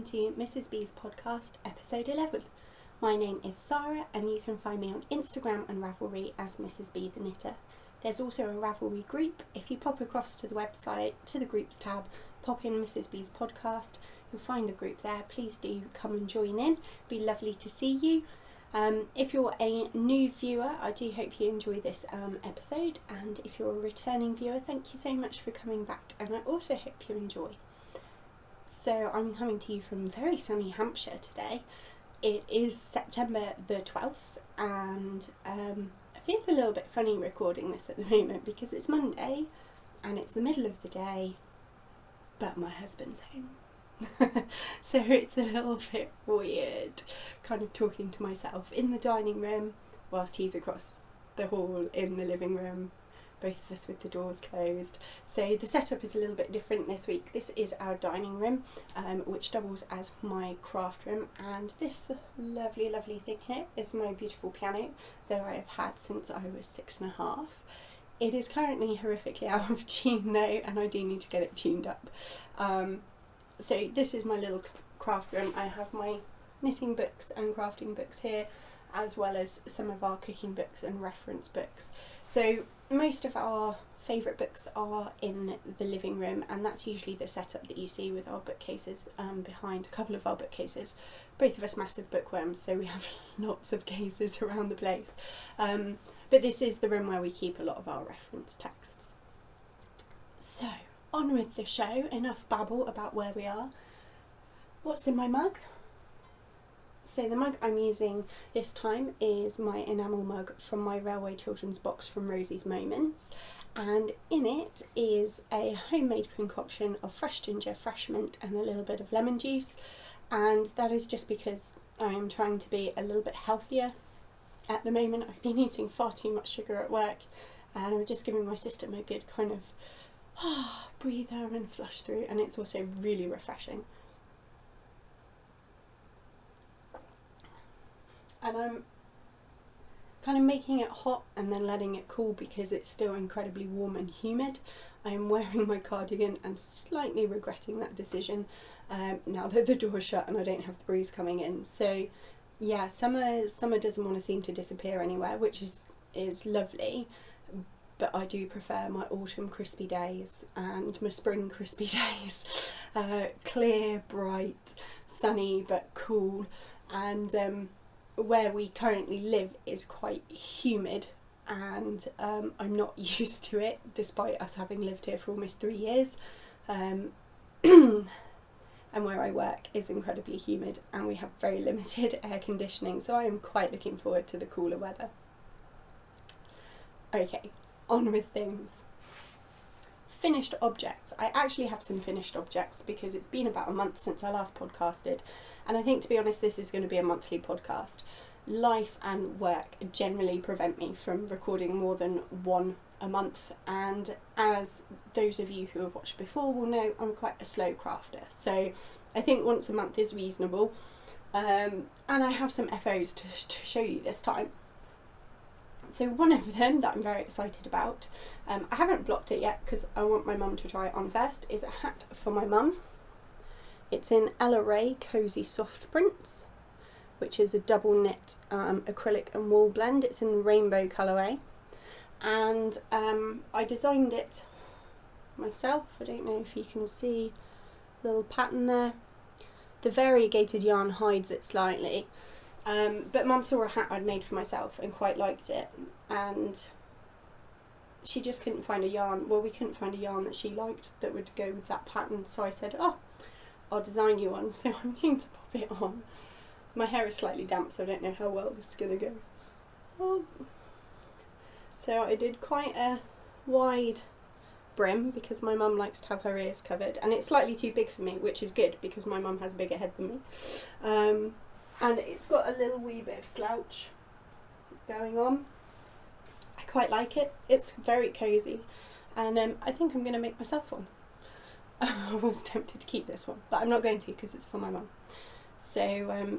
welcome to Mrs. B's podcast, episode 11. My name is Sarah and you can find me on Instagram and Ravelry as Mrs. B the Knitter. There's also a Ravelry group. If you pop across to the website, to the groups tab, pop in Mrs. B's podcast, you'll find the group there. Please do come and join in. It'd be lovely to see you. If you're a new viewer, I do hope you enjoy this episode, and if you're a returning viewer, thank you so much for coming back, and I also hope you enjoy. So I'm coming to you from very sunny Hampshire today. It is September the 12th and I feel a little bit funny recording this at the moment because it's Monday and it's the middle of the day, but my husband's home. So it's a little bit weird kind of talking to myself in the dining room whilst he's across the hall in the living room, both of us with the doors closed. So the setup is a little bit different this week. This is our dining room, which doubles as my craft room, and this lovely thing here is my beautiful piano that I have had since I was 6.5. It is currently horrifically out of tune though, and I do need to get it tuned up. So this is my little craft room. I have my knitting books and crafting books here, as well as some of our cooking books and reference books. So most of our favourite books are in the living room, and that's usually the setup that you see with our bookcases behind a couple of our bookcases. Both of us massive bookworms, so we have lots of cases around the place. But this is the room where we keep a lot of our reference texts. So, on with the show. Enough babble about where we are. What's in my mug? So the mug I'm using this time is my enamel mug from my Railway Children's box from Rosie's Moments, and in it is a homemade concoction of fresh ginger, fresh mint and a little bit of lemon juice, and that is just because I am trying to be a little bit healthier at the moment. I've been eating far too much sugar at work, and I'm just giving my system a good kind of breather and flush through, and it's also really refreshing. And I'm kind of making it hot and then letting it cool because it's still incredibly warm and humid. I'm wearing my cardigan and slightly regretting that decision now that the door's shut and I don't have the breeze coming in. So yeah, summer doesn't want to seem to disappear anywhere, which is lovely, but I do prefer my autumn crispy days and my spring crispy days. Clear, bright, sunny but cool, and where we currently live is quite humid, and I'm not used to it despite us having lived here for almost 3 years. And where I work is incredibly humid and we have very limited air conditioning, so I am quite looking forward to the cooler weather. Okay, on with things. Finished objects. I actually have some finished objects because it's been about a month since I last podcasted, and I think, to be honest, this is going to be a monthly podcast. Life and work generally prevent me from recording more than one a month, and as those of you who have watched before will know, I'm quite a slow crafter, so I think once a month is reasonable, and I have some FOs to show you this time. So one of them that I'm very excited about, I haven't blocked it yet because I want my mum to try it on first, is a hat for my mum. It's in Ella Ray Cozy Soft Prints, which is a double knit acrylic and wool blend. It's in rainbow colourway, and I designed it myself. I don't know if you can see a little pattern there. The variegated yarn hides it slightly. But Mum saw a hat I'd made for myself and quite liked it, and she just couldn't find a yarn. Well, we couldn't find a yarn that she liked that would go with that pattern, so I said, oh, I'll design you one. So I'm going to pop it on. My hair is slightly damp, so I don't know how well this is going to go. Oh. So I did quite a wide brim because my mum likes to have her ears covered, and it's slightly too big for me, which is good because my mum has a bigger head than me. And it's got a little wee bit of slouch going on. I quite like it. It's very cosy, and I think I'm going to make myself one. I was tempted to keep this one, but I'm not going to because it's for my mum. So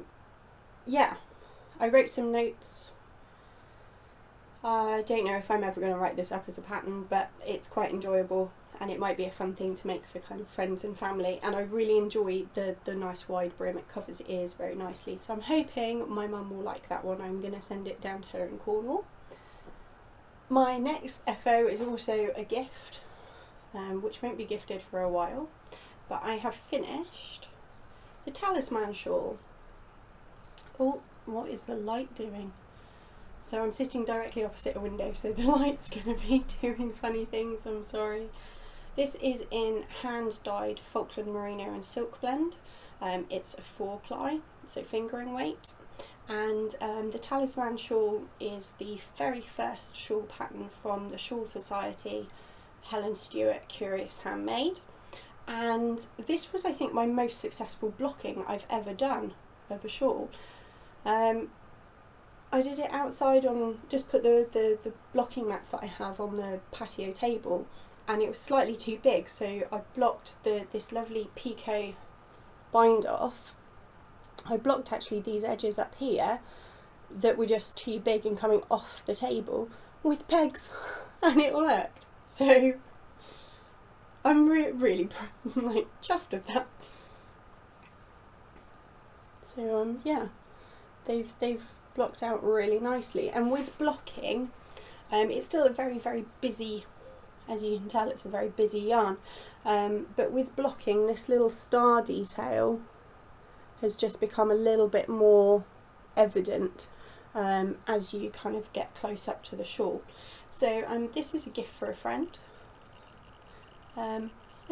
yeah, I wrote some notes. I don't know if I'm ever going to write this up as a pattern, but it's quite enjoyable. and it might be a fun thing to make for kind of friends and family. And I really enjoy the nice wide brim. It covers the ears very nicely, so I'm hoping my mum will like that one. I'm going to send it down to her in Cornwall. My next FO is also a gift, which won't be gifted for a while, but I have finished the Talisman Shawl. Oh, what is the light doing? So I'm sitting directly opposite a window, so the light's going to be doing funny things, I'm sorry. This is in hand-dyed Falkland Merino and silk blend. It's a 4-ply, so fingering weight. And the Talisman Shawl is the very first shawl pattern from the Shawl Society, Helen Stewart Curious Handmade. And this was, I think, my most successful blocking I've ever done of a shawl. I did it outside on, just put the blocking mats that I have on the patio table, and it was slightly too big, so I blocked this lovely picot bind off. I blocked actually these edges up here that were just too big and coming off the table with pegs, and it worked. So I'm really like chuffed of that. So yeah, they've blocked out really nicely, and with blocking, it's still a very busy, as you can tell, it's a very busy yarn. But with blocking, this little star detail has just become a little bit more evident as you kind of get close up to the shawl. So this is a gift for a friend. I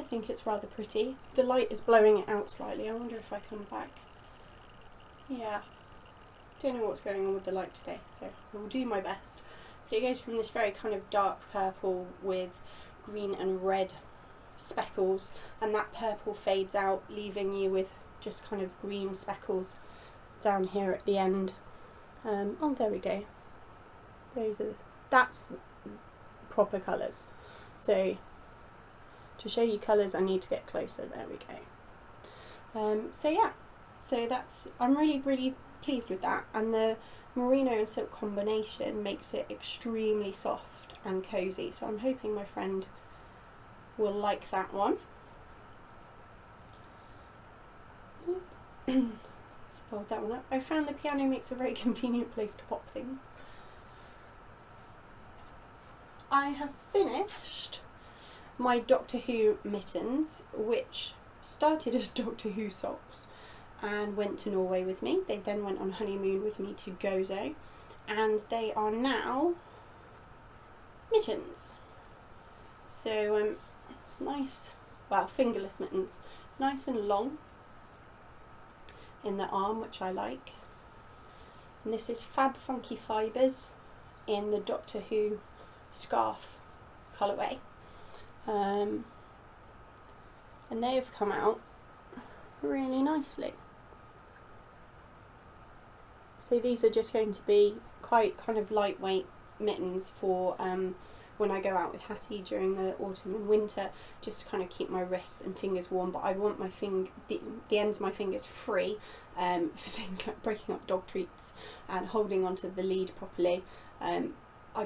think it's rather pretty. The light is blowing it out slightly. I wonder if I come back. Yeah, don't know what's going on with the light today, so I will do my best. But it goes from this very kind of dark purple with green and red speckles, and that purple fades out, leaving you with just kind of green speckles down here at the end. Oh, there we go. That's proper colours. So to show you colours, I need to get closer. There we go. So yeah, so I'm really pleased with that, and the merino and silk combination makes it extremely soft and cosy, so I'm hoping my friend will like that one. Let's fold that one up. I found the piano makes a very convenient place to pop things. I have finished my Doctor Who mittens, which started as Doctor Who socks and went to Norway with me. They then went on honeymoon with me to Gozo, and they are now mittens. So nice, well, fingerless mittens, nice and long in the arm, which I like. And this is Fab Funky Fibres in the Doctor Who scarf colourway. And they have come out really nicely. So these are just going to be quite kind of lightweight mittens for when I go out with Hattie during the autumn and winter, just to kind of keep my wrists and fingers warm. But I want my the ends of my fingers free for things like breaking up dog treats and holding onto the lead properly. I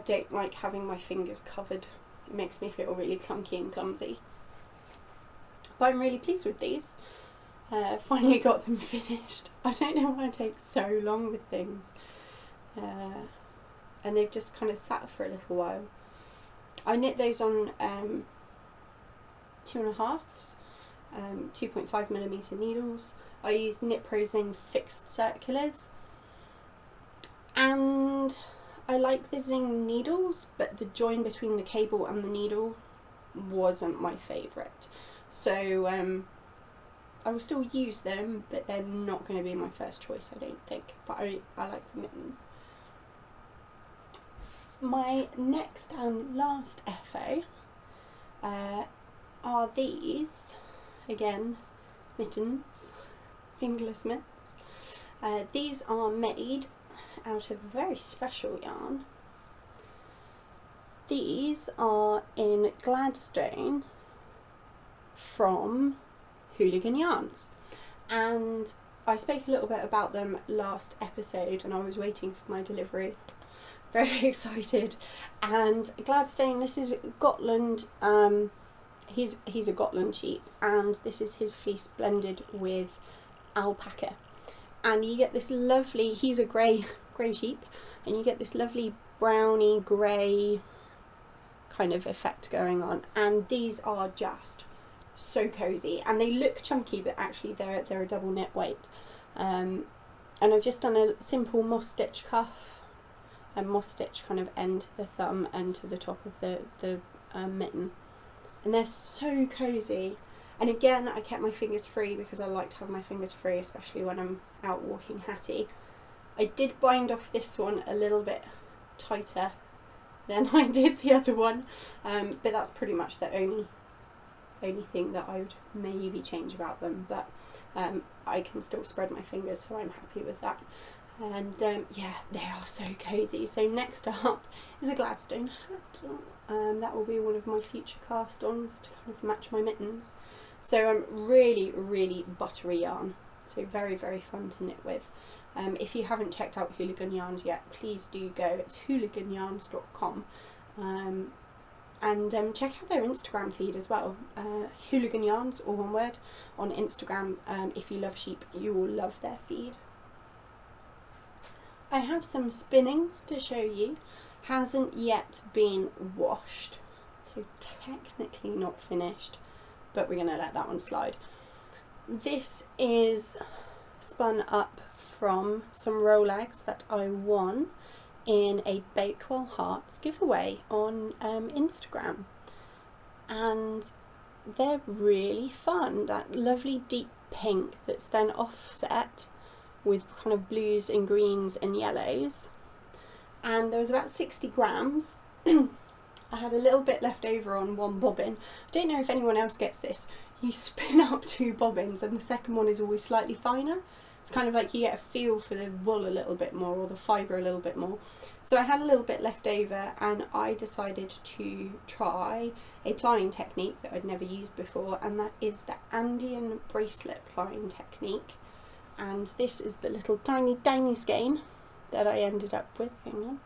don't like having my fingers covered. It makes me feel really clunky and clumsy. But I'm really pleased with these. Finally got them finished. I don't know why I take so long with things. And they've just kind of sat for a little while. I knit those on 2.5s, 2.5mm needles. I use Knit Pro Zing fixed circulars. And I like the Zing needles, but the join between the cable and the needle wasn't my favourite. So I will still use them, but they're not going to be my first choice, I don't think. But I like the mittens. My next and last FO are these, again, mittens, fingerless mitts. These are made out of very special yarn. These are in Gladstone from Hooligan Yarns, and I spoke a little bit about them last episode, and I was waiting for my delivery, very excited. And Gladstone, this is Gotland he's a Gotland sheep, and this is his fleece blended with alpaca, and you get this lovely, he's a grey sheep, and you get this lovely browny grey kind of effect going on, and these are just so cozy, and they look chunky, but actually they're a double knit weight. And I've just done a simple moss stitch cuff and moss stitch kind of end to the thumb and to the top of the mitten, and they're so cozy. And again, I kept my fingers free because I like to have my fingers free, especially when I'm out walking Hattie. I did bind off this one a little bit tighter than I did the other one, but that's pretty much the only thing that I would maybe change about them, but I can still spread my fingers, so I'm happy with that. And yeah, they are so cozy. So next up is a Gladstone hat. That will be one of my future cast-ons to kind of match my mittens. So really, really buttery yarn, so very, very fun to knit with. If you haven't checked out Hooligan Yarns yet, please do go. It's hooliganyarns.com. And check out their Instagram feed as well. Hooligan Yarns, all one word, on Instagram. If you love sheep, you will love their feed. I have some spinning to show you. Hasn't yet been washed, so technically not finished, but we're going to let that one slide. This is spun up from some Rolex that I won in a Bakewell Hearts giveaway on Instagram, and they're really fun. That lovely deep pink that's then offset with kind of blues and greens and yellows, and there was about 60 grams. I had a little bit left over on one bobbin. I don't know if anyone else gets this. You spin up 2 bobbins and the second one is always slightly finer. It's kind of like you get a feel for the wool a little bit more, or the fibre a little bit more. So I had a little bit left over, and I decided to try a plying technique that I'd never used before, and that is the Andean bracelet plying technique. And this is the little tiny skein that I ended up with. Hang on.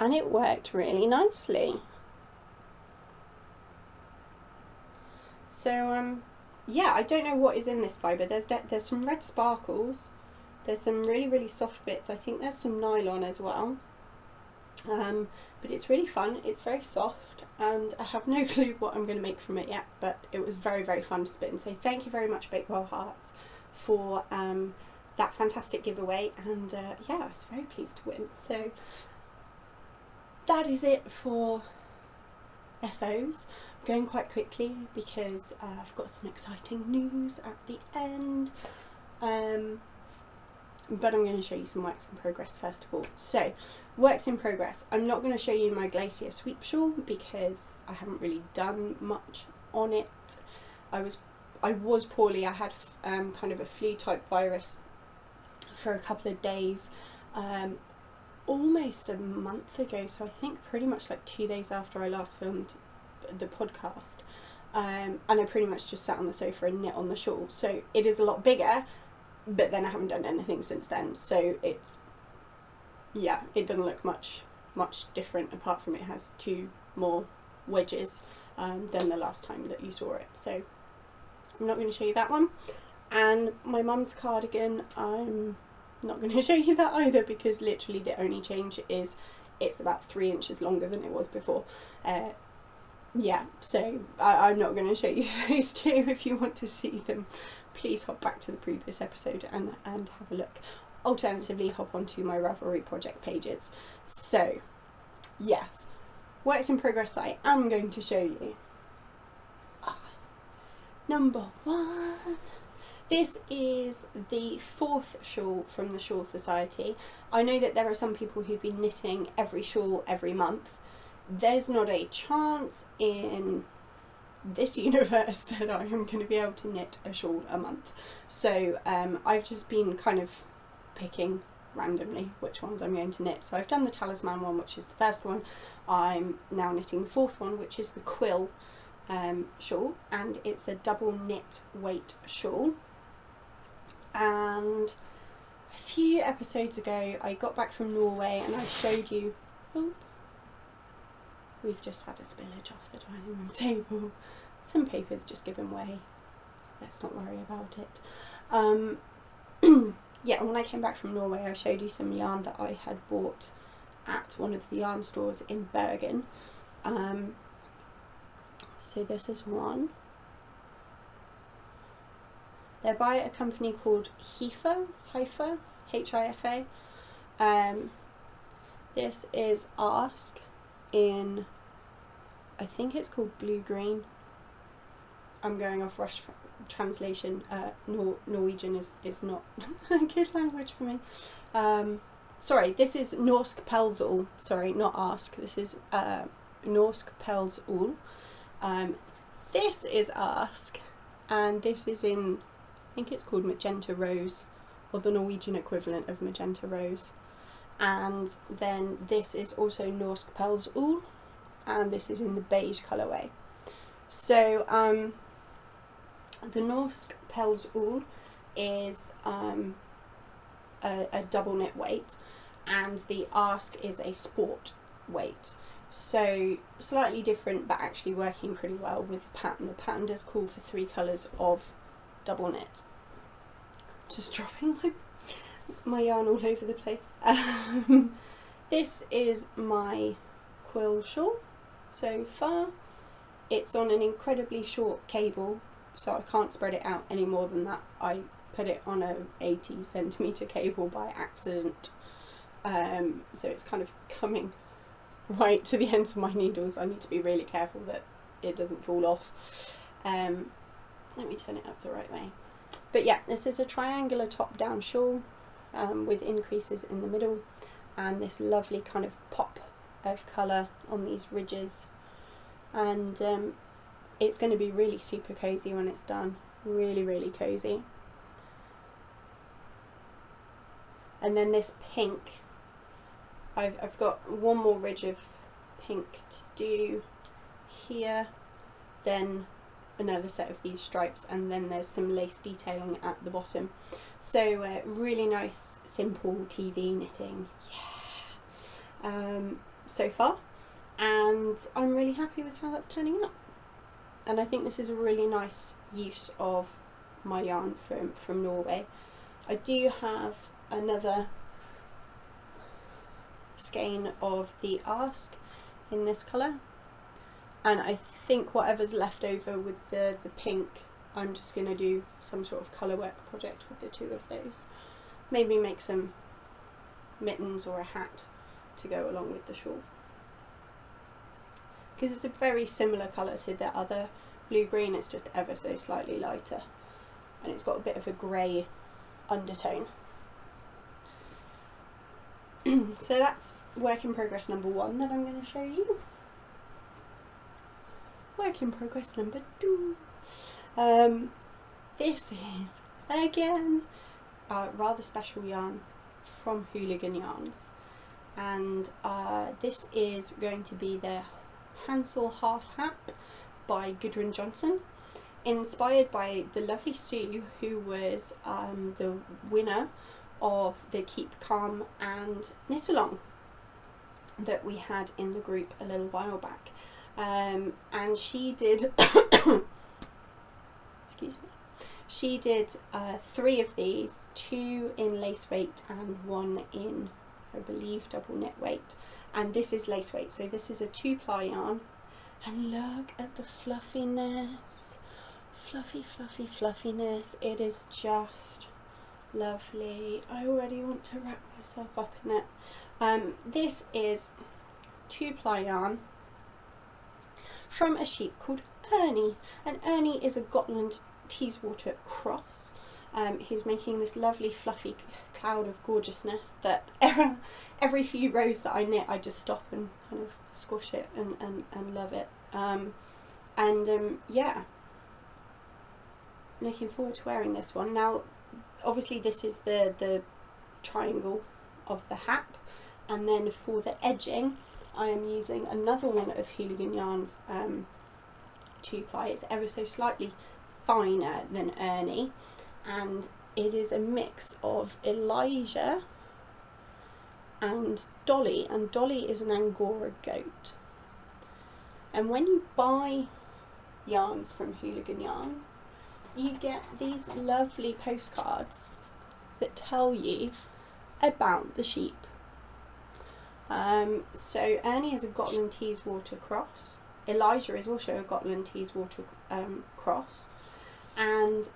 And it worked really nicely. So yeah, I don't know what is in this fibre. There's some red sparkles, there's some really, really soft bits, I think there's some nylon as well, but it's really fun, it's very soft, and I have no clue what I'm going to make from it yet, but it was very, very fun to spin. So thank you very much, Bakewell Hearts, for that fantastic giveaway, and yeah, I was very pleased to win. So that is it for FOs. I'm going quite quickly because I've got some exciting news at the end, but I'm going to show you some works in progress first of all. So works in progress, I'm not going to show you my Glacier Sweep Shawl because I haven't really done much on it. I was poorly. I had kind of a flu type virus for a couple of days, almost a month ago, so I think pretty much like 2 days after I last filmed the podcast, and I pretty much just sat on the sofa and knit on the shawl. So it is a lot bigger, but then I haven't done anything since then, so it's, yeah, it doesn't look much different, apart from it has 2 more wedges than the last time that you saw it. So I'm not going to show you that one. And my mum's cardigan, I'm not going to show you that either, because literally the only change is it's about 3 inches longer than it was before. Yeah, so I'm not going to show you those 2. If you want to see them, please hop back to the previous episode and have a look. Alternatively, hop onto my Ravelry project pages. So yes, works in progress that I am going to show you. Number 1. This is the 4th shawl from the Shawl Society. I know that there are some people who've been knitting every shawl every month. There's not a chance in this universe that I am going to be able to knit a shawl a month. So I've just been kind of picking randomly which ones I'm going to knit. So I've done the Talisman one, which is the first one. I'm now knitting the 4th one, which is the Quill shawl, and it's a double knit weight shawl. And a few episodes ago I got back from Norway and I showed you we've just had a spillage off the dining room table. Some paper's just given way. Let's not worry about it. Yeah, when I came back from Norway, I showed you some yarn that I had bought at one of the yarn stores in Bergen. So this is one. They're by a company called Hifa, Hifa. This is Ask in, I think it's called blue green. I'm going off Rush translation. Norwegian is not a good language for me. Sorry, this is Norsk Pelsull. Sorry, not Ask. This is Norsk Pelsull. This is Ask, and this is in, I think it's called Magenta Rose, or the Norwegian equivalent of Magenta Rose. And then this is also Norsk Pelsull, and this is in the beige colourway. So the Norsk Pelsull is a double knit weight, and the Ask is a sport weight. So slightly different, but actually working pretty well with the pattern. The pattern does call for 3 colours of double knit. Just dropping my yarn all over the place. This is my Quill Shawl so far. It's on an incredibly short cable, so I can't spread it out any more than that. I put it on a 80cm cable by accident, so it's kind of coming right to the ends of my needles. I need to be really careful that it doesn't fall off. Let me turn it up the right way. But yeah, this is a triangular top-down shawl with increases in the middle, and this lovely kind of pop of colour on these ridges, and it's going to be really super cosy when it's done. Really cosy. And then this pink, I've got one more ridge of pink to do here, then another set of these stripes, and then there's some lace detailing at the bottom. So really nice, simple TV knitting, yeah, so far, and I'm really happy with how that's turning out. And I think this is a really nice use of my yarn from Norway. I do have another skein of the Ask in this colour, and I think whatever's left over with the pink, I'm just going to do some sort of colour work project with the 2 of those. Maybe make some mittens or a hat to go along with the shawl, because it's a very similar colour to the other blue-green. It's just ever so slightly lighter, and it's got a bit of a grey undertone. So that's work in progress number 1 that I'm going to show you. Work in progress number 2. This is, again, a rather special yarn from Hooligan Yarns, and this is going to be the Hansel Hat by Gudrun Johnson, inspired by the lovely Sue, who was the winner of the Keep Calm and Knit Along that we had in the group a little while back. And she did excuse me, she did 3 of these, 2 in lace weight and 1 in, I believe, double knit weight, and this is lace weight, so this is a 2-ply yarn, and look at the fluffiness, fluffiness. It is just lovely. I already want to wrap myself up in it. This is 2-ply yarn from a sheep called Ernie, and Ernie is a Gotland Teeswater cross. He's making this lovely fluffy cloud of gorgeousness that every few rows that I knit I just stop and kind of squish it and love it. Yeah, looking forward to wearing this one. Now obviously this is the triangle of the hat, and then for the edging I am using another one of Hooligan Yarns 2-ply. It's ever so slightly finer than Ernie, and it is a mix of Elijah and Dolly, and Dolly is an Angora goat. And when you buy yarns from Hooligan Yarns, you get these lovely postcards that tell you about the sheep. So Ernie is a Gotland Teeswater cross. Elijah is also a Gotland Teeswater cross. And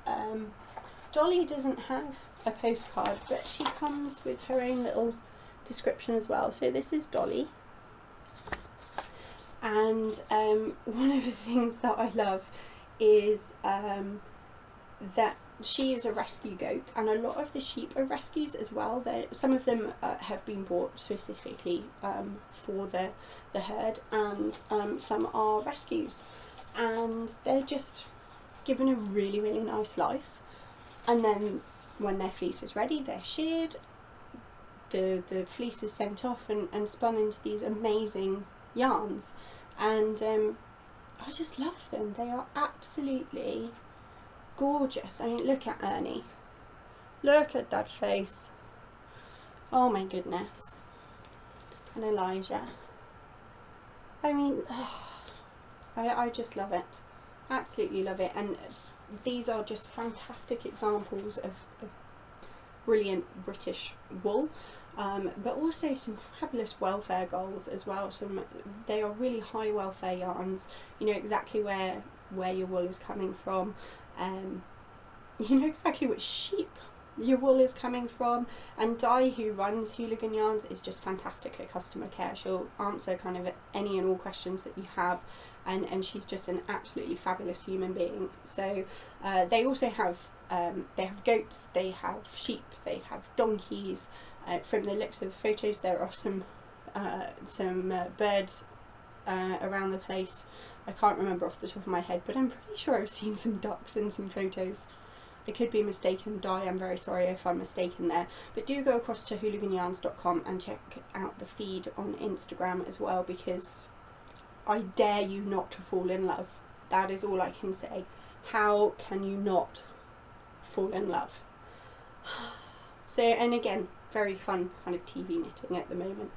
Dolly doesn't have a postcard, but she comes with her own little description as well. So this is Dolly. And one of the things that I love is that she is a rescue goat, and a lot of the sheep are rescues as well. Some of them have been bought specifically for the herd, and some are rescues, and they're just given a really, really nice life. And then when their fleece is ready, they're sheared, the fleece is sent off and spun into these amazing yarns, and I just love them. They are absolutely gorgeous. I mean, look at Ernie. Look at that face. Oh my goodness. And Elijah. I mean, I just love it. Absolutely love it. And these are just fantastic examples of brilliant British wool. But also some fabulous welfare goals as well. They are really high welfare yarns. You know exactly where your wool is coming from. You know exactly which sheep your wool is coming from. And Di, who runs Hooligan Yarns, is just fantastic at customer care. She'll answer kind of any and all questions that you have, and she's just an absolutely fabulous human being. So they also have goats, they have sheep, they have donkeys. From the looks of the photos, there are some birds around the place. I can't remember off the top of my head, but I'm pretty sure I've seen some ducks in some photos. I could be mistaken, Di, I'm very sorry if I'm mistaken there. But do go across to hooliganYarns.com and check out the feed on Instagram as well, because I dare you not to fall in love. That is all I can say. How can you not fall in love? So, and again, very fun kind of TV knitting at the moment.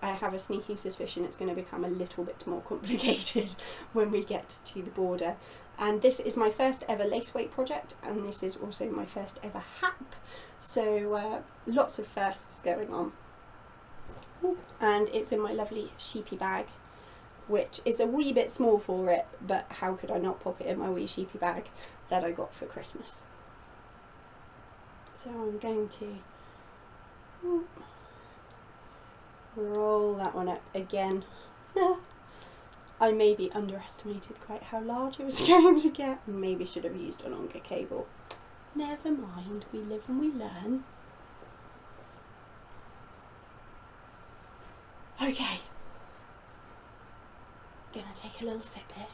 I have a sneaking suspicion it's going to become a little bit more complicated when we get to the border. And this is my first ever lace weight project, and this is also my first ever hap. So lots of firsts going on. Ooh. And it's in my lovely sheepy bag, which is a wee bit small for it, but how could I not pop it in my wee sheepy bag that I got for Christmas? So I'm going to roll that one up again. I maybe underestimated quite how large it was going to get. Maybe should have used a longer cable. Never mind, we live and we learn. Okay, gonna take a little sip here.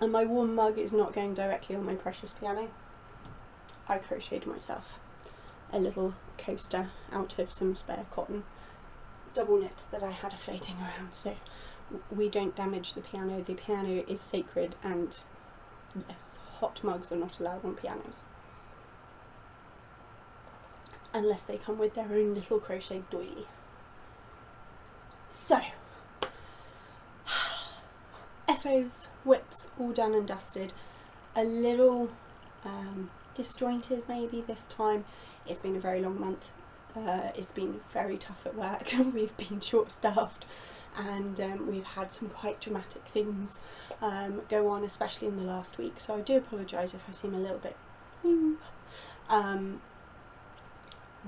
And my warm mug is not going directly on my precious piano. I crocheted myself a little coaster out of some spare cotton double knit that I had floating around, so we don't damage the piano. The piano is sacred, and yes, hot mugs are not allowed on pianos unless they come with their own little crocheted doily. So FOs, whips, all done and dusted. A little disjointed maybe this time. It's been a very long month. It's been very tough at work. We've been short-staffed, and we've had some quite dramatic things go on, especially in the last week. So I do apologise if I seem a little bit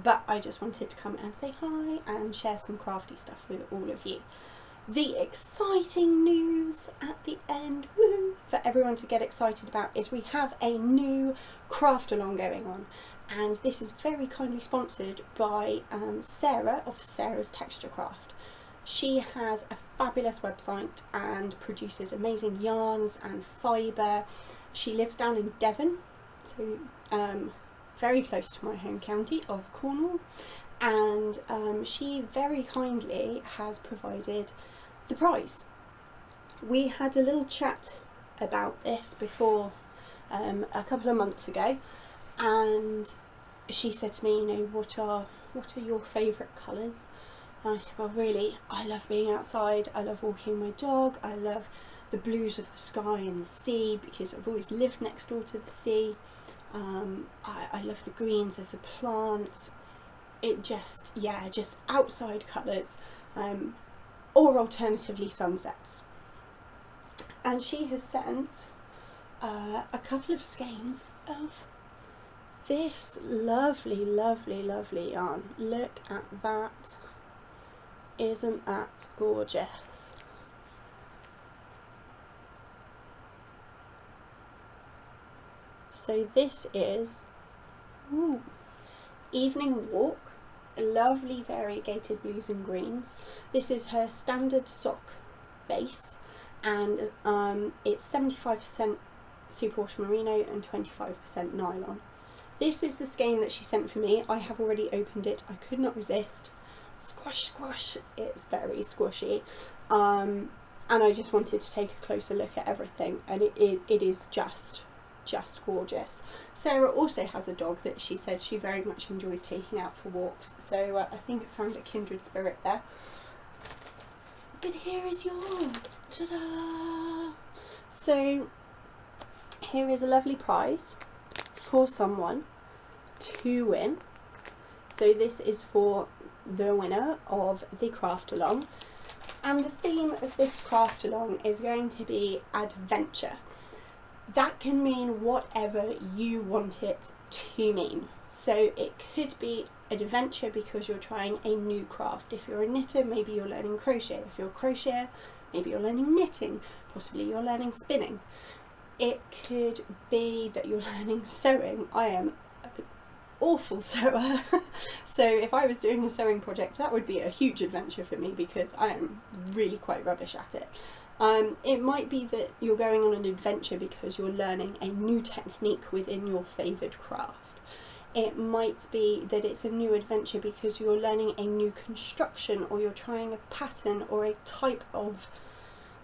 but I just wanted to come and say hi and share some crafty stuff with all of you. The exciting news at the end, woohoo, for everyone to get excited about, is we have a new craft along going on, and this is very kindly sponsored by Sarah of Sarah's Texture Craft. She has a fabulous website and produces amazing yarns and fibre. She lives down in Devon, so very close to my home county of Cornwall, and she very kindly has provided the prize. We had a little chat about this before a couple of months ago, and she said to me, you know, what are your favourite colours? And I said, well, really, I love being outside, I love walking my dog, I love the blues of the sky and the sea because I've always lived next door to the sea. I love the greens of the plants. It just, yeah, just outside colours, or alternatively sunsets. And she has sent a couple of skeins of this lovely, lovely, lovely yarn. Look at that. Isn't that gorgeous? So this is Evening Walk, lovely variegated blues and greens. This is her standard sock base, and it's 75% superwash merino and 25% nylon. This is the skein that she sent for me. I have already opened it. I could not resist. Squash, squash. It's very squishy. And I just wanted to take a closer look at everything, and it is just gorgeous. Sarah also has a dog that she said she very much enjoys taking out for walks, so I think I found a kindred spirit there. But here is yours. Ta-da! So here is a lovely prize for someone to win. So this is for the winner of the craft along, and the theme of this craft along is going to be adventure. That can mean whatever you want it to mean. So it could be adventure because you're trying a new craft. If you're a knitter, maybe you're learning crochet. If you're a crocheter, maybe you're learning knitting. Possibly you're learning spinning. It could be that you're learning sewing. I am an awful sewer. So if I was doing a sewing project, that would be a huge adventure for me because I am really quite rubbish at it. It might be that you're going on an adventure because you're learning a new technique within your favoured craft. It might be that it's a new adventure because you're learning a new construction, or you're trying a pattern or a type of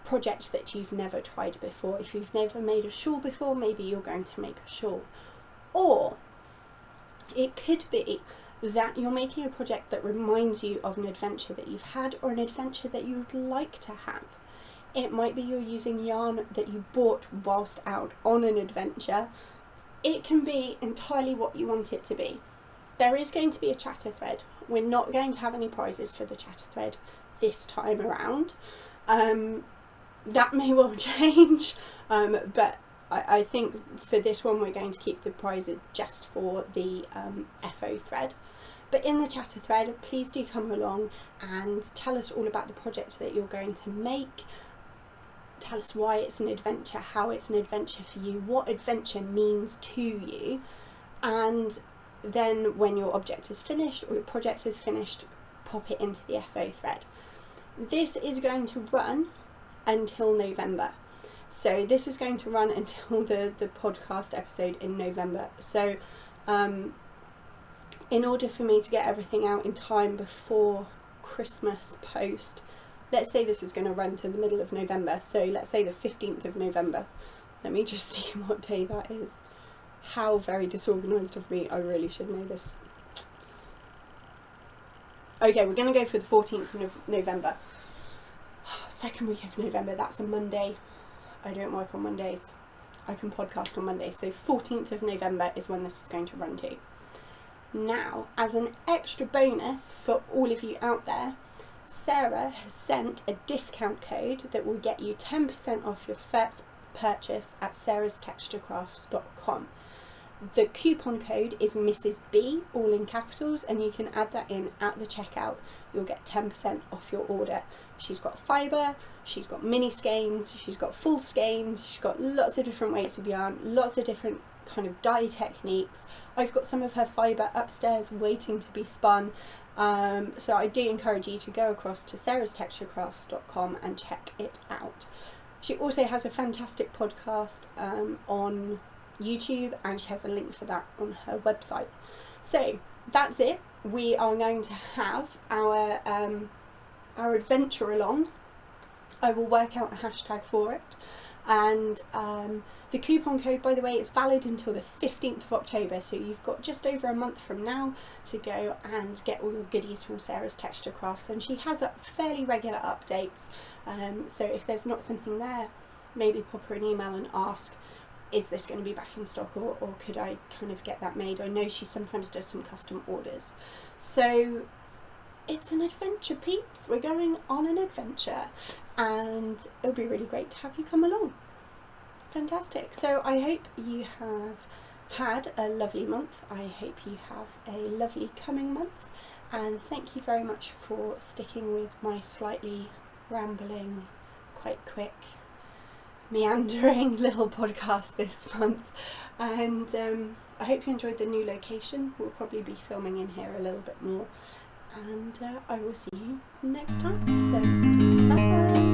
project that you've never tried before. If you've never made a shawl before, maybe you're going to make a shawl. Or it could be that you're making a project that reminds you of an adventure that you've had, or an adventure that you would like to have. It might be you're using yarn that you bought whilst out on an adventure. It can be entirely what you want it to be. There is going to be a chatter thread. We're not going to have any prizes for the chatter thread this time around. That may well change, but I think for this one we're going to keep the prizes just for the FO thread. But in the chatter thread, please do come along and tell us all about the project that you're going to make. Tell us why it's an adventure, how it's an adventure for you, what adventure means to you, and then when your object is finished or your project is finished, pop it into the FO thread. This is going to run until November. So this is going to run until the podcast episode in November. So in order for me to get everything out in time before Christmas post, let's say this is going to run to the middle of November, so let's say the 15th of November. Let me just see what day that is. How very disorganised of me, I really should know this. Okay, we're going to go for the 14th of November. Second week of November, that's a Monday. I don't work on Mondays. I can podcast on Mondays, so 14th of November is when this is going to run to. Now, as an extra bonus for all of you out there, Sarah has sent a discount code that will get you 10% off your first purchase at sarahstexturecrafts.com. The coupon code is Mrs. B, all in capitals, and you can add that in at the checkout. You'll get 10% off your order. She's got fibre, she's got mini skeins, she's got full skeins, she's got lots of different weights of yarn, lots of different kind of dye techniques. I've got some of her fibre upstairs waiting to be spun. So I do encourage you to go across to sarahstexturecrafts.com and check it out. She also has a fantastic podcast on YouTube, and she has a link for that on her website. So that's it. We are going to have our adventure along. I will work out a hashtag for it. And the coupon code, by the way, is valid until the 15th of October, so you've got just over a month from now to go and get all your goodies from Sarah's Texture Crafts. And she has fairly regular updates, so if there's not something there, maybe pop her an email and ask, is this going to be back in stock, or could I kind of get that made? I know she sometimes does some custom orders. So it's an adventure, peeps. We're going on an adventure, and it'll be really great to have you come along. Fantastic. So I hope you have had a lovely month. I hope you have a lovely coming month, and thank you very much for sticking with my slightly rambling, quite quick, meandering little podcast this month. And I hope you enjoyed the new location. We'll probably be filming in here a little bit more, and I will see you next time. So bye.